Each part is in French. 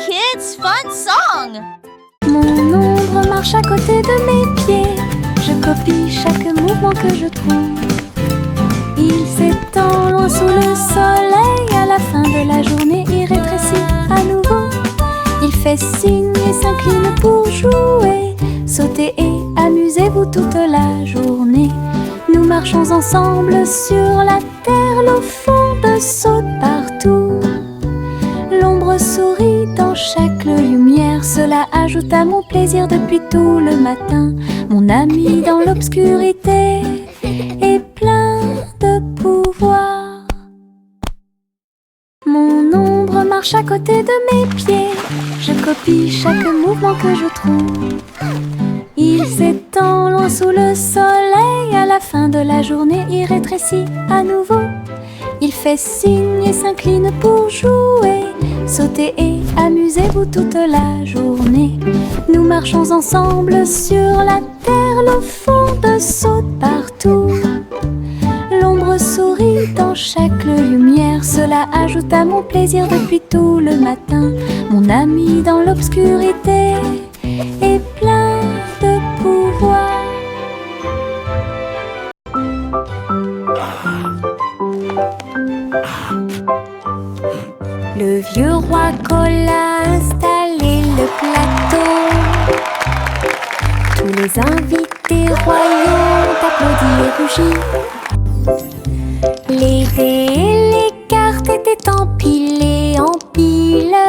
kids' fun song! Mon ombre marche à côté de mes pieds. Je copie chaque mouvement que je trouve. Il s'étend loin sous le soleil. À la fin de la journée, il rétrécit à nouveau. Il fait signe et s'incline pour jouer. Sautez et amusez-vous toute la journée. Nous marchons ensemble sur la terre. L'eau fonde saute partout. L'ombre sourit dans chaque lumière. Cela ajoute à mon plaisir depuis tout le matin. Mon ami dans l'obscurité est plein de pouvoir. Mon ombre marche à côté de mes pieds. Je copie chaque mouvement que je trouve. Il s'étend loin sous le soleil. À la fin de la journée, il rétrécit à nouveau. Il fait signe et s'incline pour jouer. Sautez et amusez-vous toute la journée. Nous marchons ensemble sur la terre. L'eau fonde saute partout. L'ombre sourit dans chaque lumière. Cela ajoute à mon plaisir depuis tout le matin. Mon ami dans l'obscurité est plein de pouvoir. Le vieux roi Cole a installé le plateau. Tous les invités royaux applaudis et rugis. Les dés et les cartes étaient empilés en piles.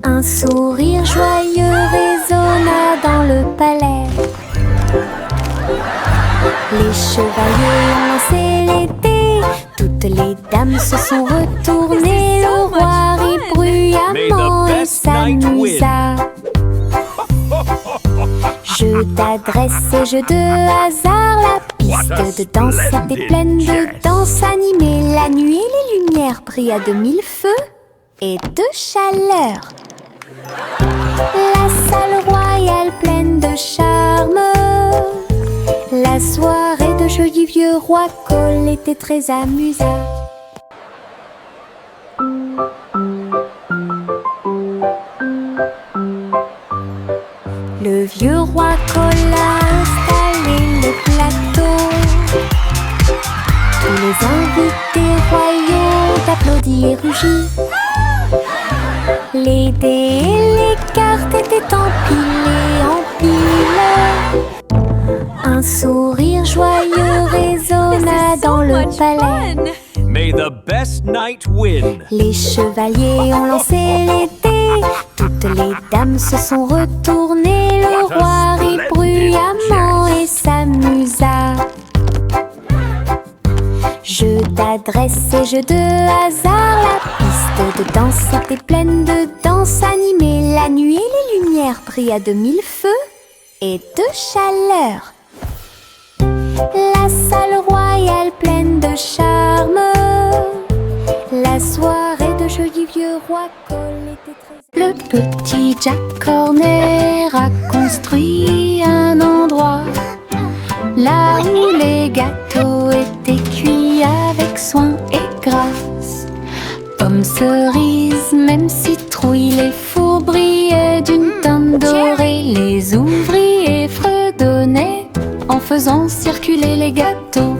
Un sourire joyeux résonna dans le palais. Les chevaliers ont lancé les dés. Toutes les dames se sont retournées. Le roi rit bruyamment et s'amusa. Jeu d'adresse et jeu de hasard. La piste de danse était pleine de danse animée. La nuit et les lumières brillent à de mille feux et de chaleur. La salle royale pleine de charme. La soirée de jeu du vieux roi Cole était très amusante. Le vieux roi Cole a installé le plateau. Tous les invités royaux applaudis et rugis. Les dés et les cartes étaient empilés en piles. Un sourire joyeux résonna dans le palais. May the best knight win. Les chevaliers ont lancé les dés. Toutes les dames se sont retournées. Le roi rit bruyamment et s'amusa. Jeu d'adresse et jeu de hasard. La piste de danse était pleine de danse animée. La nuit et les lumières brillent à de mille feux et de chaleur. La salle royale pleine de charme. La soirée de jeu du vieux roi Cole était très... Le petit Jack Horner a construit un endroit là où les gâteaux étaient cuits avec soin et grâce. Pommes, cerises, même citrouilles, les fours brillaient d'une teinte dorée. Les ouvriers fredonnaient en faisant circuler les gâteaux.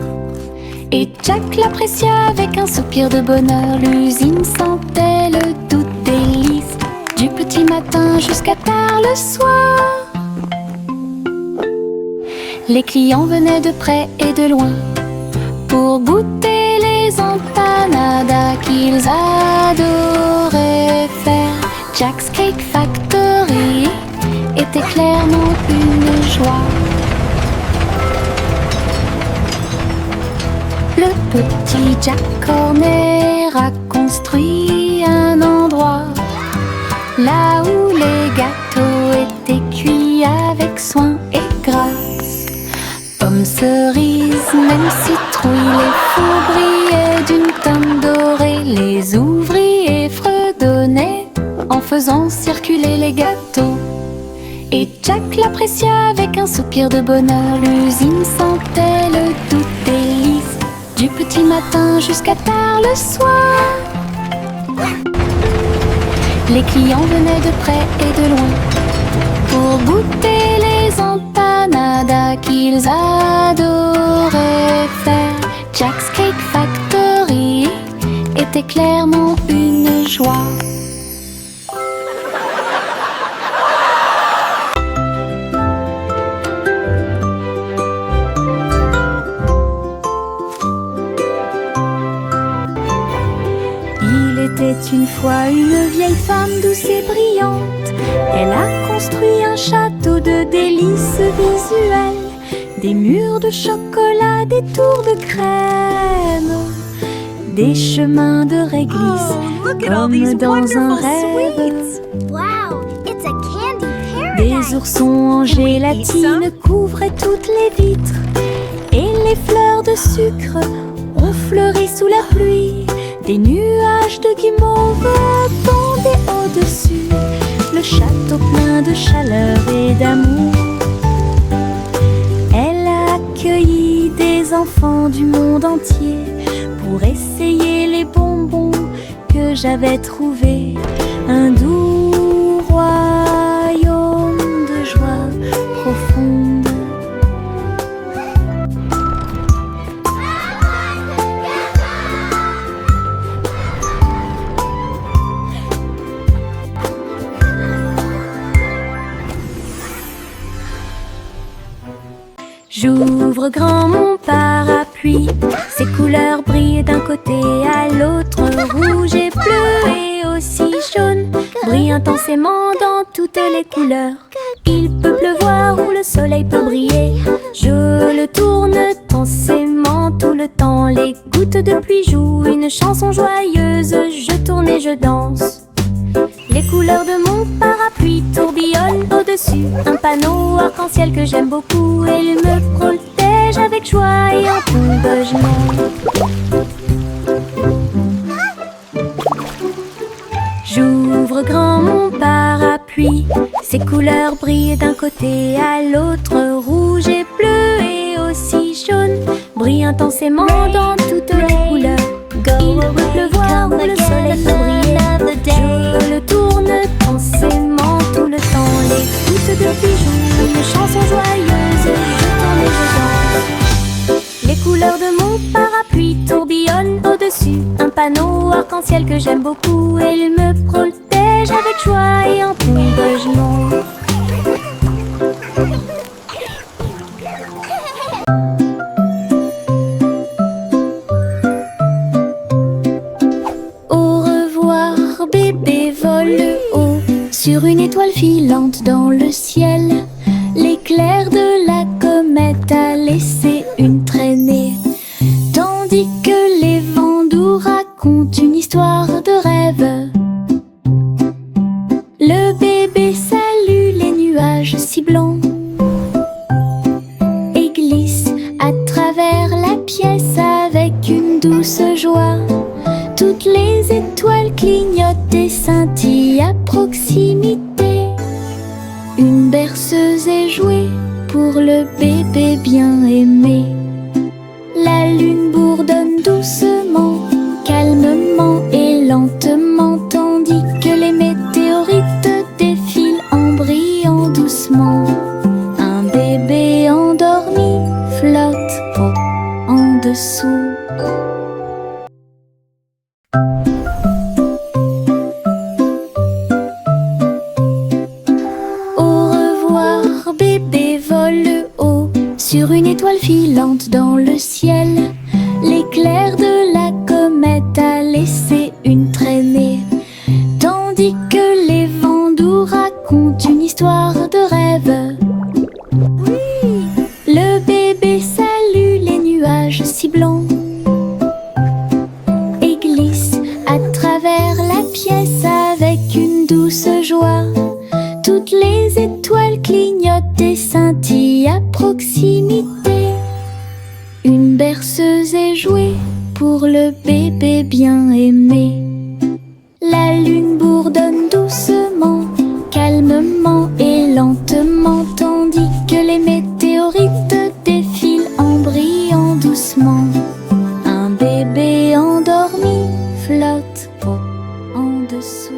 Et Jack l'apprécia avec un soupir de bonheur. L'usine sentait le doux délice du petit matin jusqu'à tard le soir. Les clients venaient de près et de loin pour goûter les empanadas qu'ils adoraient faire. Jack's Cake Factory était clairement une joie. Le petit Jack Horner a construit un endroit là où les gâteaux étaient cuits avec soin et grâce. Pommes, cerises, même citrouilles, les fours brillaient d'une teinte dorée. Les ouvriers fredonnaient en faisant circuler les gâteaux. Et Jack l'apprécia avec un soupir de bonheur. L'usine sentait le doux délice du petit matin jusqu'à tard le soir. Les clients venaient de près et de loin pour goûter les empanadas qu'ils adoraient faire. Jack's Cake Factory était clairement une joie. Il était une fois une vieille femme douce et brillante. Elle a construit un château de délices visuelles, des murs de chocolat, des tours de crème, des chemins de réglisse comme dans un rêve. Wow, it's a candy paradise. Des oursons en gélatine couvraient toutes les vitres, et les fleurs de sucre ont fleuri sous la pluie. Des nuages de guimauve pendaient au-dessus, le château plein de chaleur et d'amour. Elle a accueilli des enfants du monde entier pour essayer les bonbons que j'avais trouvés. Un doux royaume de joie profonde. J'ouvre grand mon parapluie, ses couleurs brillent d'un côté à l'autre, rouge et bleu et aussi jaune, brillent intensément dans toutes les couleurs. Il peut pleuvoir ou le soleil peut briller, je le tourne intensément tout le temps. Les gouttes de pluie jouent une chanson joyeuse, je tourne et je danse. Les couleurs de mon parapluie tourbillonnent au-dessus, un panneau arc-en-ciel que j'aime beaucoup. Il me protège avec joie et en tombe je m'aime. J'ouvre grand mon parapluie, ses couleurs brillent d'un côté à l'autre, rouge et bleu et aussi jaune, brillent intensément dans toutes les couleurs. Il peut pleuvoir ou le soleil peut briller, je le tourne intensément tout le temps. Les gouttes de pluie jouent une chanson joyeuse, je tourne et je danse. Les couleurs de mon parapluie tourbillonnent au-dessus, un panneau arc-en-ciel que j'aime beaucoup. Il me protège avec joie et en tombe je monte. Bébé vole haut sur une étoile filante dans le ciel. L'éclair de la comète a laissé une traînée, tandis que les vents doux racontent une histoire de rêve. Le bébé salue les nuages si blancs et glisse à travers la pièce avec une douce joie. Toutes les étoiles clignotent et scintillent à proximité. Une berceuse est jouée pour le bébé bien aimé. La lune bourdonne doucement, calmement et lentement, tandis que les météorites défilent en brillant doucement. Un bébé endormi flotte en dessous. Bébé vole haut sur une étoile filante dans le ciel. L'éclair de la comète a laissé une traînée, tandis que les vents doux racontent une histoire de rêve. Le bébé salue les nuages si blancs et glisse à travers la pièce avec une douce joie. Toutes les étoiles clignotent et scintillent à proximité. Une berceuse est jouée pour le bébé bien aimé. La lune bourdonne doucement, calmement et lentement, tandis que les météorites défilent en brillant doucement. Un bébé endormi flotte en dessous.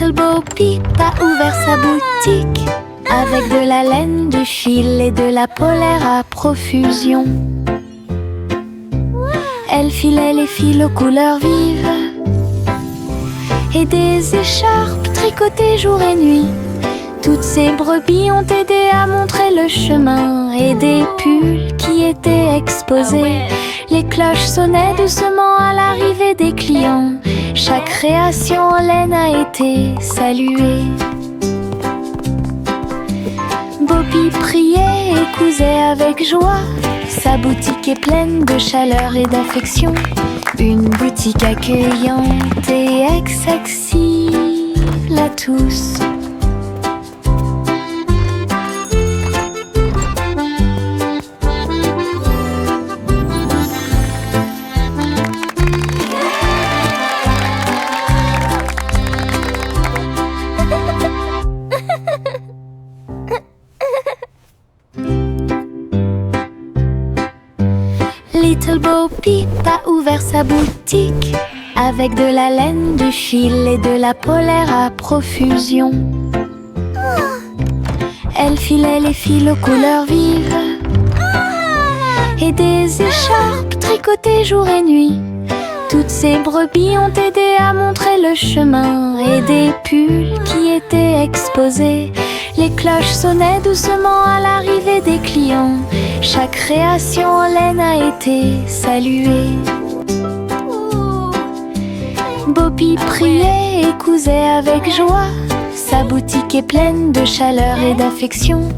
Little Bo Peep a ouvert sa boutique avec de la laine, du fil et de la polaire à profusion. Elle filait les fils aux couleurs vives et des écharpes tricotées jour et nuit. Toutes ces brebis ont aidé à montrer le chemin et des pulls qui étaient exposés. Les cloches sonnaient doucement à l'arrivée des clients. Chaque création en laine a été saluée. Bobby priait et cousait avec joie. Sa boutique est pleine de chaleur et d'affection. Une boutique accueillante et accessible à tous. Little Bo Peep a ouvert sa boutique avec de la laine, du fil et de la polaire à profusion. Elle filait les fils aux couleurs vives et des écharpes tricotées jour et nuit. Toutes ces brebis ont aidé à montrer le chemin et des pulls qui étaient exposés. Les cloches sonnaient doucement à l'arrivée des clients. Chaque création en laine a été saluée. Bobby priait et cousait avec joie. Sa boutique est pleine de chaleur et d'affection.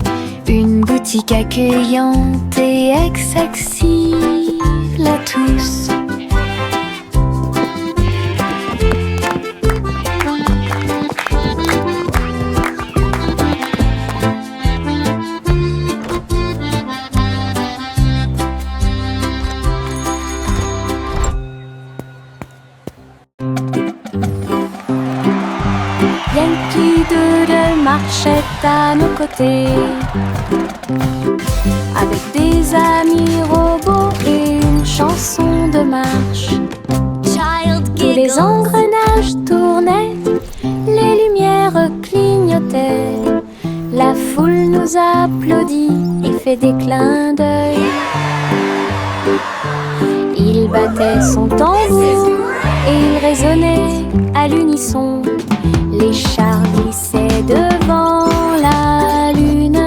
Une boutique accueillante et accessible à tous. Yankee Doodle marchait à nos côtés avec des amis robots et une chanson de marche. Tous les engrenages tournaient, les lumières clignotaient. La foule nous applaudit et fait des clins d'œil. Il battait son tambour et il résonnait à l'unisson. Les chars glissaient devant la lune.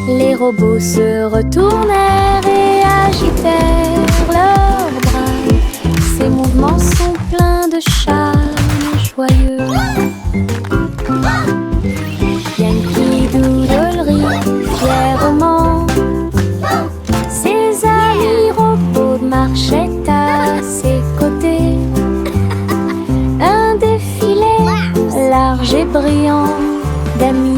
Les robots se retournèrent et agitèrent leurs bras. Ces mouvements sont pleins de charme joyeux. Yankee Doodle rit fièrement. Ses amis robots marchaient à ses côtés. Un défilé large et brillant d'amis.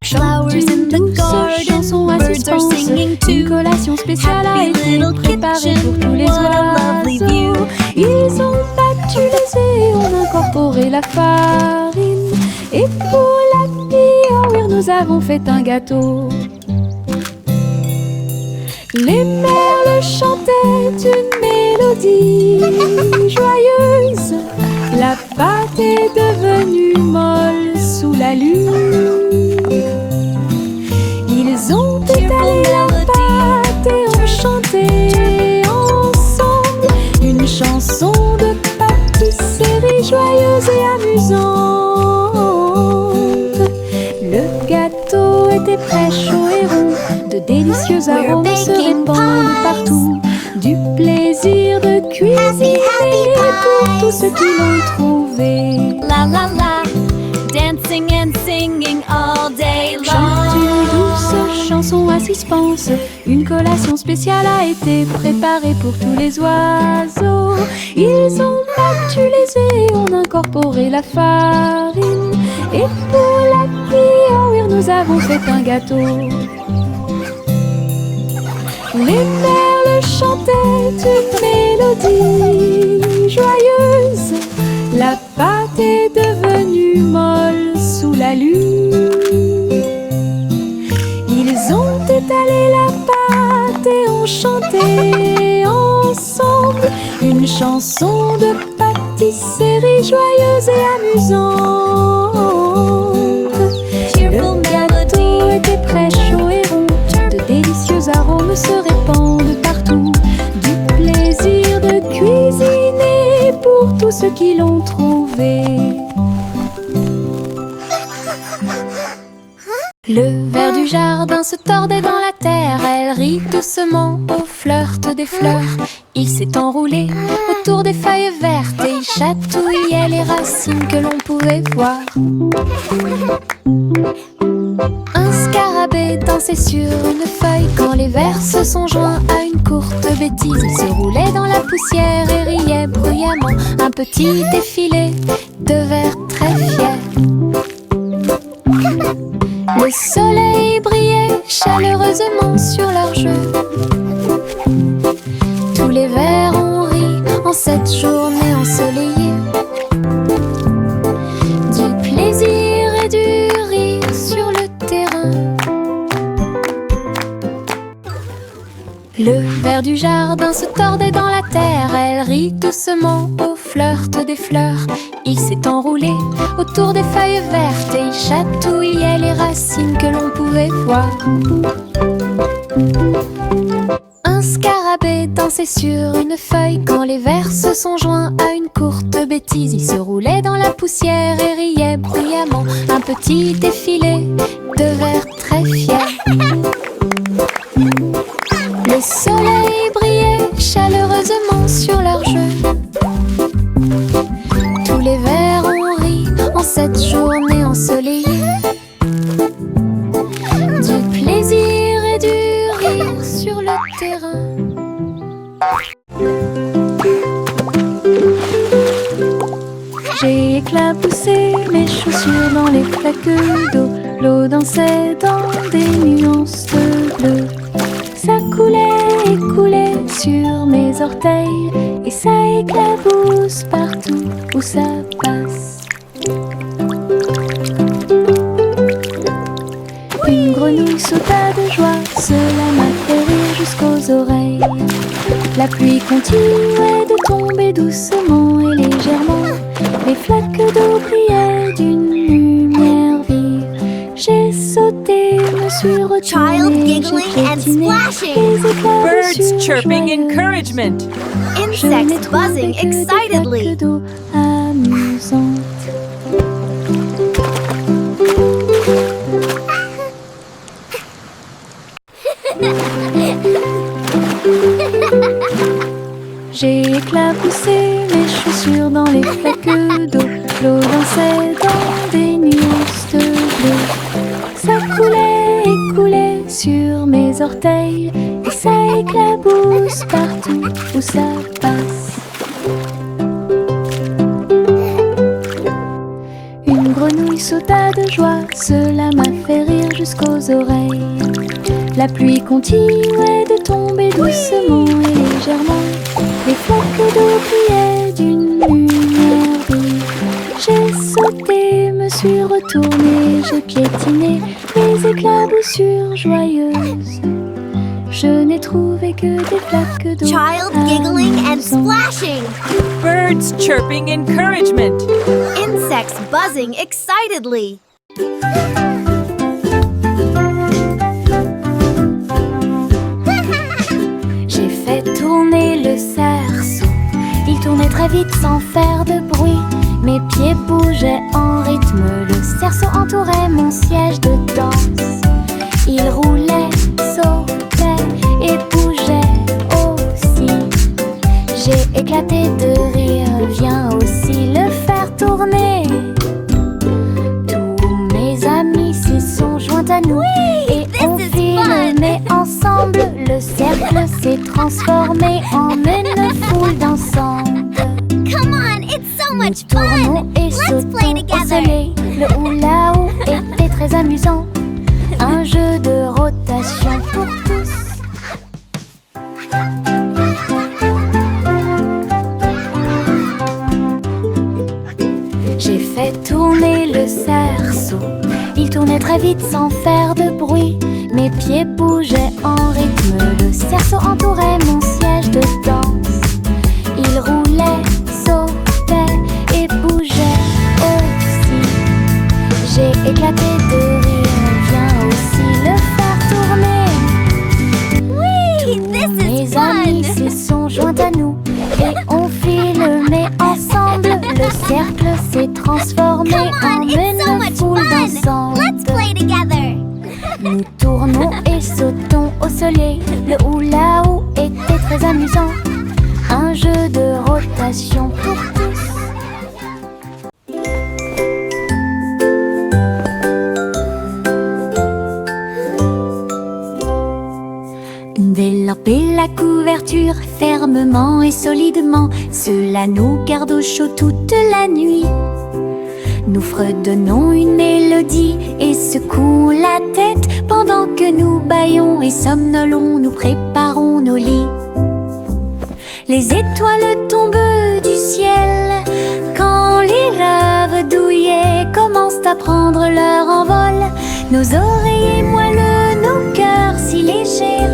Flowers in the garden, chanson à birds are suspense. singing Une too. collation spéciale a Happy été little préparée pour tous les kitchen, what a lovely view. oiseaux. Ils ont battu les œufs et ont incorporé la farine. Et pour la Hour, nous avons fait un gâteau. Les merles chantaient une mélodie joyeuse. La pâte est devenue molle sous la lune. Ils ont étalé la pâte et ont chanté ensemble une chanson de pâtisserie joyeuse et amusante. Le gâteau était très chaud et rond. De délicieux arômes se répandent partout. Du plaisir de cuisiner pour tous ceux qui l'ont trouvé. La la la, dancing and singing all day Chante une long. douce chanson à suspense. Une collation spéciale a été préparée pour tous les oiseaux. Ils ont battu les œufs et ont incorporé la farine. Et pour la Hour, nous avons fait un gâteau. Les merles chantaient une mélodie joyeuse. La pâte est devenue molle sous la lune. Ils ont étalé la pâte et ont chanté ensemble façons de pâtisserie joyeuse et amusante. Le gâteau était très chaud et rond, de délicieux arômes se répandent partout. Du plaisir de cuisiner pour tous ceux qui l'ont trouvé. Le ver du jardin se tordait dans la terre, elle rit doucement au flirt des fleurs. Il s'est enroulé autour des feuilles vertes et il chatouillait les racines que l'on pouvait voir. Un scarabée dansait sur une feuille quand les vers se sont joints à une courte bêtise. Il se roulait dans la poussière et riait bruyamment, un petit défilé de vers très fiers. Le soleil brillait chaleureusement sur leur jeu. Tous les vers ont ri en cette journée ensoleillée. Du plaisir et du rire sur le terrain. Le ver du jardin se tordait dans la terre, elle rit doucement au flirt des fleurs. Il s'est enroulé autour des feuilles vertes et il chatouillait les racines que l'on pouvait voir. Un scarabée dansait sur une feuille quand les vers se sont joints à une courte bêtise. Il se roulait dans la poussière et riait bruyamment, un petit défilé de vers très fiers. Le soleil brillait chaleureusement sur leur jeu. Tous les vers ont ri en cette journée ensoleillée. Du plaisir et du rire sur le terrain. J'ai éclaboussé mes chaussures dans les flaques d'eau. L'eau dansait dans des nuances de bleu. Ça coulait et coulait sur mes orteils et ça éclabousse partout où ça passe. Une grenouille sauta de joie, cela m'a fait rire jusqu'aux oreilles. La pluie continuait de tomber doucement et légèrement. Les flaques d'eau brillaient d'une lumière vive. J'ai sauté, me suis retournée, Child giggling j'ai and piétiné splashing. les éclaboussures Birds chirping joyeuses. encouragement. Je n'ai Insects trouvé buzzing que des excitedly. flaques d'eau amusantes. J'ai éclaboussé mes chaussures dans les flaques d'eau. L'eau dansait dans des nuances de bleu. Ça coulait et coulait sur mes orteils et ça éclabousse partout où ça passe. Une grenouille sauta de joie, cela m'a fait rire jusqu'aux oreilles. La pluie continuait de tomber doucement et légèrement. Les flaques d'eau brillaient d'une lumière vive. J'ai sauté, me suis retournée, j'ai piétiné les éclaboussures joyeuses. Je n'ai trouvé que des flaques d'eau Child giggling and amusantes. splashing. Birds chirping encouragement. Insects buzzing excitedly. J'ai fait tourner le cerceau. Il tournait très vite sans faire de bruit. Mes pieds bougeaient en rythme. Le cerceau entourait mon siège de danse. Il roulait, sautait et bougeait aussi. J'ai éclaté de rire. Viens aussi le faire tourner. Tous mes amis s'y sont joints à nous. Et on this is fit fun. le nez ensemble. Le cercle s'est transformé en une foule dansante. Come on, it's so Nous much tournons fun. et Let's play sautons au together. soleil. Le hula-hoop était très amusant. Un jeu de rotation pour tous. J'ai fait tourner le cerceau. Il tournait très vite sans faire de bruit. Mes pieds bougeaient en rythme. Le cerceau entourait mon siège de danse. Il roulait, éclater de rire, viens aussi le faire tourner. Whee! This Mes is amis fun! se sont joints à nous et on file mais ensemble. Le cercle s'est transformé Come en on, it's so une much foule fun! Let's dansante. play together! Nous tournons et sautons au soleil. Le hula-hoop était très amusant. Un jeu de rotation pour tous. Envelopper la couverture fermement et solidement, cela nous garde au chaud toute la nuit. Nous fredonnons une mélodie et secouons la tête pendant que nous bâillons et somnolons, nous préparons nos lits. Les étoiles tombent du ciel quand les rêves douillets commencent à prendre leur envol. Nos oreillers moelleux, nos cœurs si légers,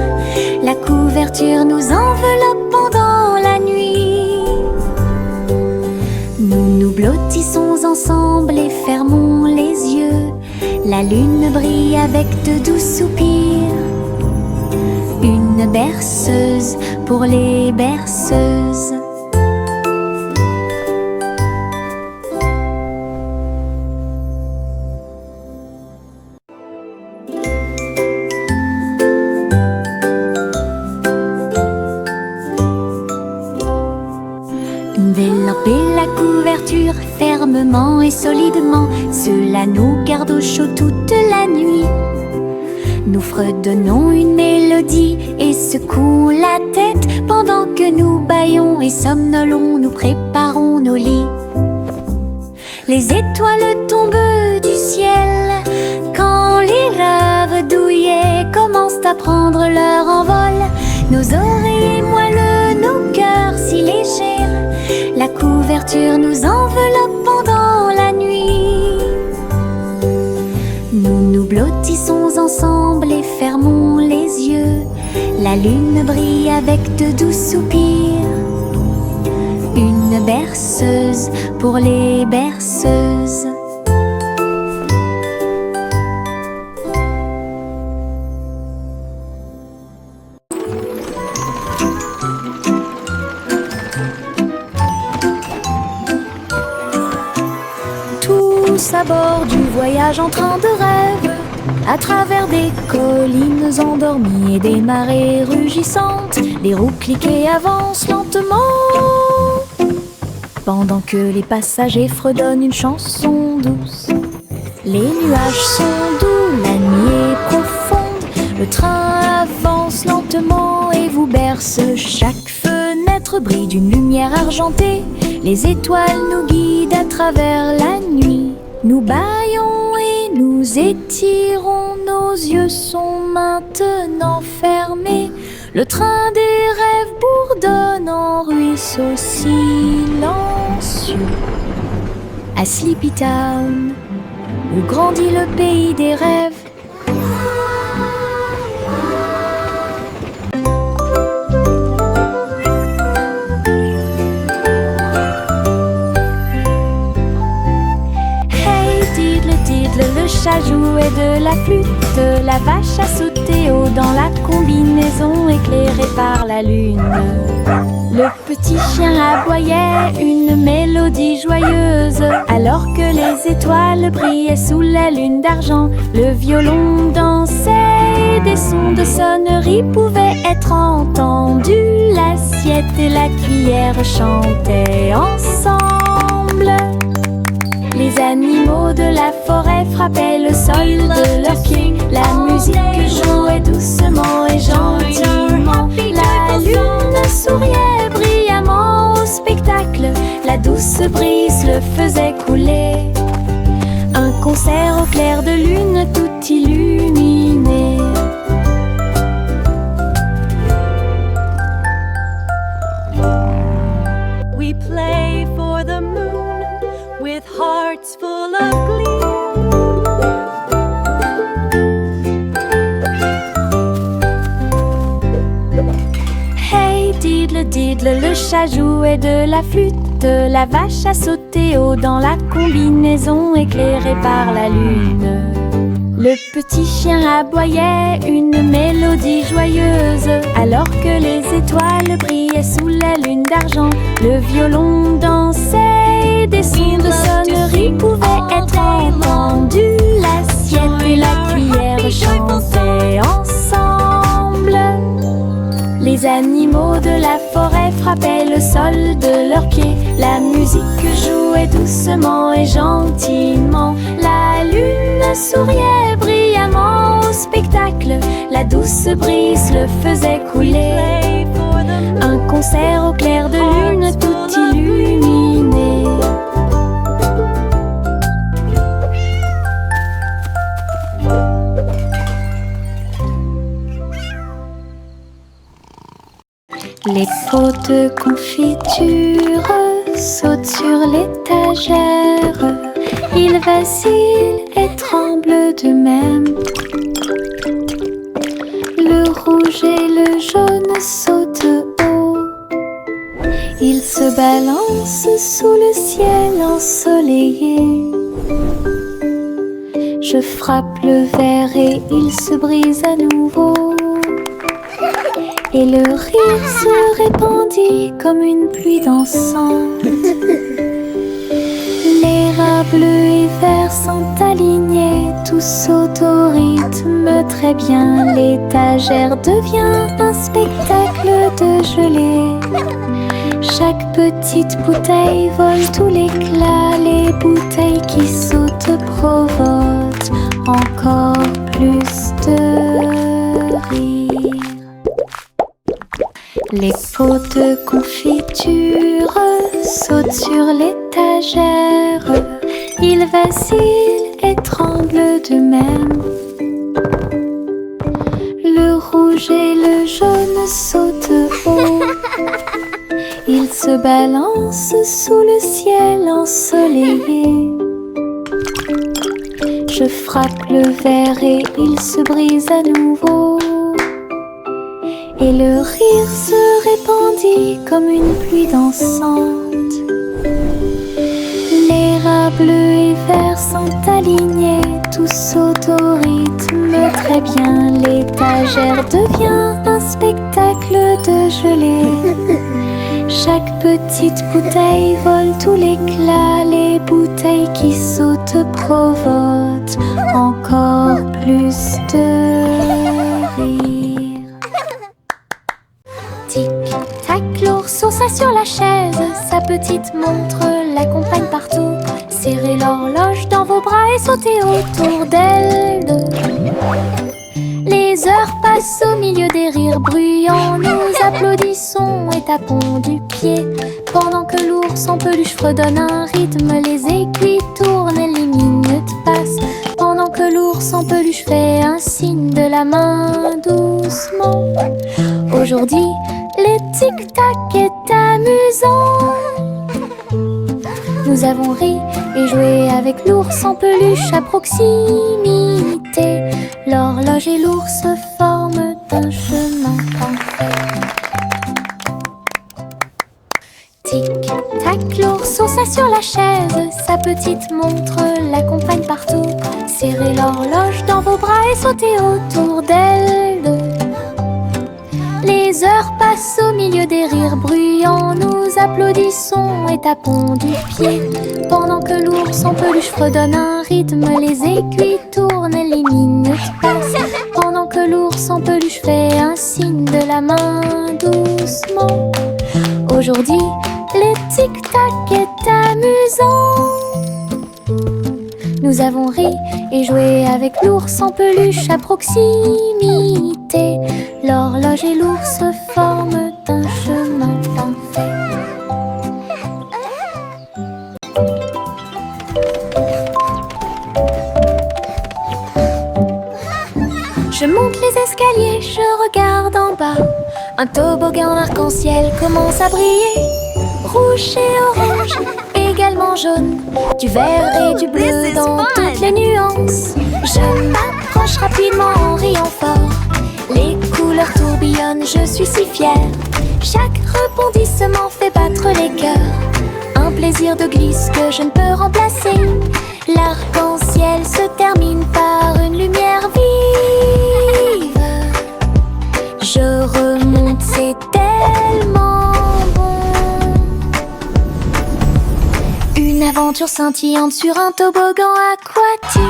la couverture nous enveloppe pendant la nuit. Nous nous blottissons ensemble et fermons les yeux. La lune brille avec de doux soupirs. Une berceuse pour les berceuses. Envelopper la couverture fermement et solidement, cela nous garde au chaud toute la nuit. Nous fredonnons une mélodie et secouons la tête pendant que nous bâillons et somnolons, nous préparons nos lits. Les étoiles tombent du ciel quand les rêves douillets commencent à prendre leur envol. Nos oreillers moelleux, nos cœurs si légers, la couverture nous enveloppe pendant la nuit. Nous nous blottissons ensemble et fermons les yeux. La lune brille avec de doux soupirs. Une berceuse pour les berceuses. Tous à bord du voyage en train de rêve, à travers des collines endormies et des marées rugissantes, les roues cliquent et avancent lentement, pendant que les passagers fredonnent une chanson douce. Les nuages sont doux, la nuit est profonde, le train avance lentement et vous berce. Chaque fenêtre brille d'une lumière argentée, les étoiles nous guident à travers la nuit. Nous bâillons et nous étirons, nos yeux sont maintenant fermés. Le train des rêves bourdonne en ruisseau silencieux. À Sleepy Town, où grandit le pays des rêves. Le chat jouait de la flûte, la vache a sauté haut dans la combinaison éclairée par la lune. Le petit chien aboyait une mélodie joyeuse, alors que les étoiles brillaient sous la lune d'argent. Le violon dansait et des sons de sonnerie pouvaient être entendus. L'assiette et la cuillère chantaient ensemble. Les animaux de la forêt frappaient le sol de leur pied. La musique jouait doucement et gentiment. La lune souriait brillamment au spectacle. La douce brise le faisait couler. Un concert au clair de lune tout illuminé. We play for the moon with hearts full of glee. Hey diddle diddle, le chat jouait de la flûte, la vache a sauté météo dans la combinaison éclairée par la lune. Le petit chien aboyait une mélodie joyeuse, alors que les étoiles brillaient sous la lune d'argent. Le violon dansait et des sons de sonnerie pouvaient être entendus. L'assiette et la cuillère chantaient ensemble. Les animaux de la forêt frappaient le sol de leurs pieds. La musique jouait doucement et gentiment. La lune souriait brillamment au spectacle. La douce brise le faisait couler. Un concert au clair de lune tout illuminé. Les pots de confiture sautent sur l'étagère. Ils vacillent et tremblent d'eux-mêmes. Le rouge et le jaune sautent haut. Ils se balancent sous le ciel ensoleillé. Je frappe le verre et il se brise à nouveau. Et le rire se répandit comme une pluie dansante. Les rats bleus et verts sont alignés, tous sautent au rythme très bien. L'étagère devient un spectacle de gelée. Chaque petite bouteille vole tout l'éclat. Les bouteilles qui sautent provoquent encore plus de rire. Les pots de confiture sautent sur l'étagère. Ils vacillent et tremblent d'eux-mêmes. Le rouge et le jaune sautent haut. Ils se balancent sous le ciel ensoleillé. Je frappe le verre et il se brise à nouveau. Et le rire se répandit comme une pluie dansante. Les rats bleus et verts sont alignés, tous sautent au rythme très bien. L'étagère devient un spectacle de gelée. Chaque petite bouteille vole tout l'éclat. Les bouteilles qui sautent provoquent encore plus de rire. Tic-tac, l'ours sauta sur la chaise. Sa petite montre l'accompagne partout. Serrez l'horloge dans vos bras et sautez autour d'elle. Les heures passent au milieu des rires bruyants. Nous applaudissons et tapons du pied. Pendant que l'ours en peluche fredonne un rythme, les aiguilles tournent et les minutes passent. Pendant que l'ours en peluche fait un signe de la main doucement. Aujourd'hui, le tic-tac est amusant. Nous avons ri et joué avec l'ours en peluche à proximité. L'horloge et l'ours forment un chemin parfait. Tic-tac, l'ours sauta sur la chaise. Sa petite montre l'accompagne partout. Serrez l'horloge dans vos bras et sautez autour d'elle. Les heures passent au milieu des rires bruyants. Nous applaudissons et tapons du pied. Pendant que l'ours en peluche fredonne un rythme, les aiguilles tournent et les minutes passent. Pendant que l'ours en peluche fait un signe de la main doucement. Aujourd'hui, le tic-tac est amusant. Nous avons ri et joué avec l'ours en peluche à proximité. L'horloge et l'ours forment un chemin parfait. Je monte les escaliers, je regarde en bas. Un toboggan arc-en-ciel commence à briller. Rouge et orange, également jaune. Du vert et du bleu dans toutes les nuances. Je m'approche rapidement en riant fort. Les couleurs tourbillonnent, je suis si fière. Chaque rebondissement fait battre les cœurs. Un plaisir désir de glisse que je ne peux remplacer. L'arc-en-ciel se termine par une lumière vive. Je remonte, c'est tellement bon. Une aventure scintillante sur un toboggan aquatique.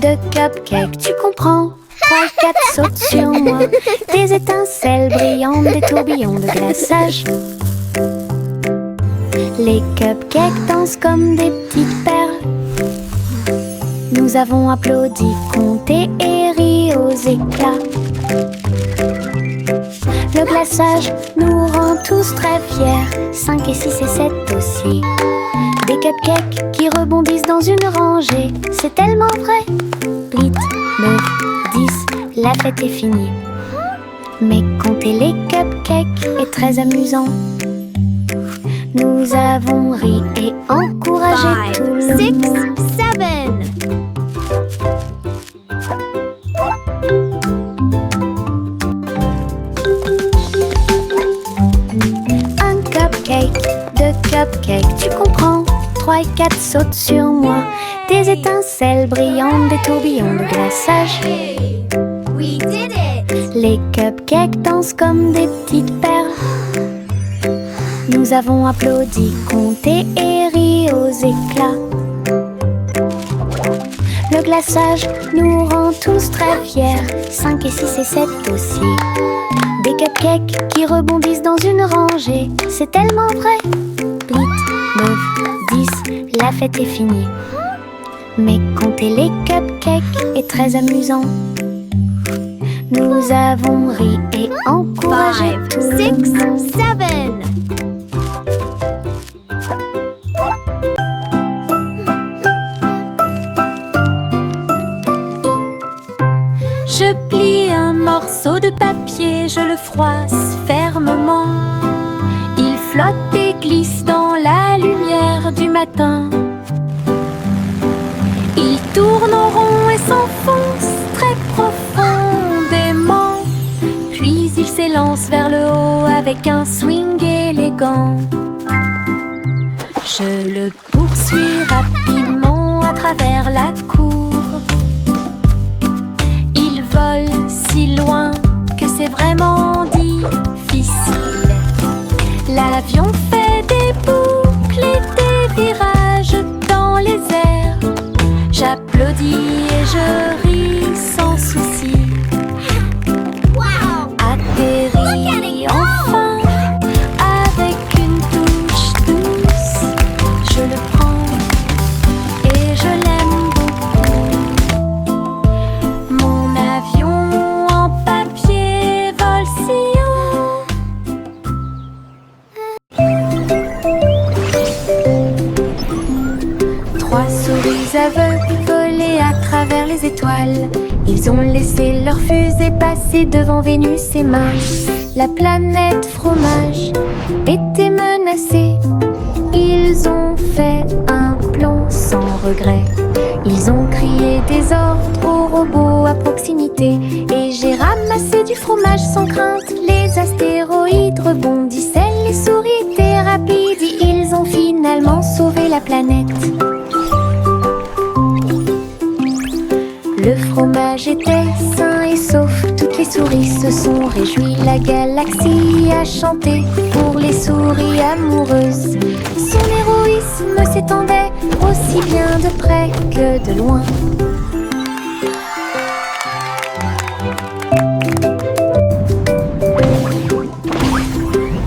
De cupcakes, tu comprends? 3, 4 sautent sur moi. Des étincelles brillantes, des tourbillons de glaçage. Les cupcakes dansent comme des petites perles. Nous avons applaudi, compté et ri aux éclats. Le glaçage nous rend tous très fiers. 5 et 6 et 7 aussi. Des cupcakes qui rebondissent dans une rangée. C'est tellement vrai. 8, 9, 10, la fête est finie. Mais compter les cupcakes est très amusant. Nous avons ri et encouragé tout le 5, 6, monde. 7. Un cupcake, 2 cupcakes, tu comprends? 3 et 4 sautent sur moi. Des étincelles brillantes, des tourbillons de glaçage. Hey, we did it! Les cupcakes dansent comme des petites perles. Nous avons applaudi, compté et ri aux éclats. Le glaçage nous rend tous très fiers. 5 et 6 et 7 aussi. Des cupcakes qui rebondissent dans une rangée. C'est tellement vrai. 8, 9, 10, la fête est finie. Mais compter les cupcakes est très amusant. Nous avons ri et encouragé 5, tout le 6, monde. 7. Je plie un morceau de papier, je le froisse fermement. Il flotte et glisse dans la lumière du matin. Il tourne en rond et s'enfonce très profondément. Puis il s'élance vers le haut avec un swing élégant. Je le poursuis rapidement à travers la cour. Il vole si loin que c'est vraiment difficile. L'avion fait des boucles et des virages dans les airs. J'applaudis et je ris sans souci. Wow! Atterri enfin avec une touche douce. Je le prends et je l'aime beaucoup. Mon avion en papier vole si haut. Trois souris aveugles volaient à travers les étoiles. Ils ont laissé leur fusée passer devant Vénus et Mars. La planète fromage était menacée. Ils ont fait un plan sans regret. Ils ont crié des ordres aux robots à proximité. Et j'ai ramassé du fromage sans crainte. Les astéroïdes rebondissaient, les souris étaient rapides. Ils ont finalement sauvé la planète. Le fromage était sain et sauf. Toutes les souris se sont réjouies. La galaxie a chanté pour les souris amoureuses. Son héroïsme s'étendait aussi bien de près que de loin.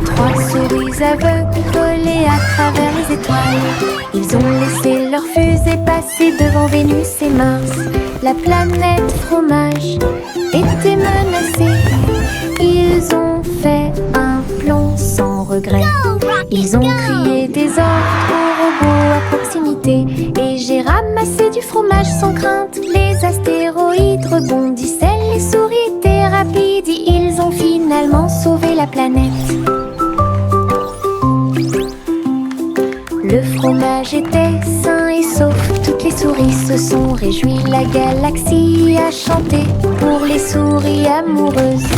Trois souris aveugles volaient à travers les étoiles. Ils ont laissé leur fusée passer devant Vénus et Mars. La planète fromage était menacée. Ils ont fait un plan sans regret. Ils ont crié des ordres aux robots à proximité. Et j'ai ramassé fromage sans crainte, les astéroïdes rebondissaient, les souris étaient rapides et ils ont finalement sauvé la planète. Le fromage était sain et sauf, toutes les souris se sont réjouies, la galaxie a chanté pour les souris amoureuses.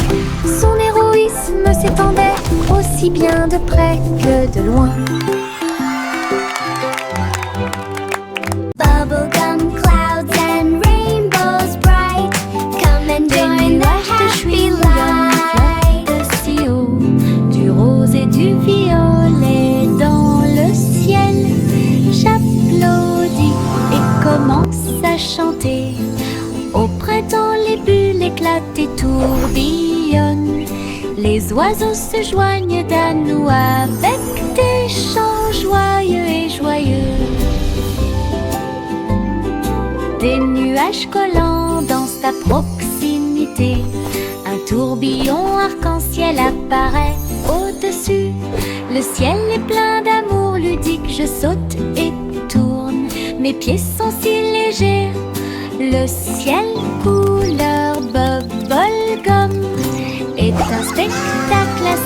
Son héroïsme s'étendait aussi bien de près que de loin. Bubblegum clouds and rainbows bright. Come and join the happy light. Si haut, du rose et du violet dans le ciel. J'applaudis et commence à chanter. Au printemps, les bulles éclatent et tourbillonnent. Les oiseaux se joignent à nous avec des chants joyeux et joyeux. Des nuages collants dansent à proximité. Un tourbillon arc-en-ciel apparaît au-dessus. Le ciel est plein d'amour ludique, je saute et tourne. Mes pieds sont si légers. Le ciel couleur bubblegum est un spectacle à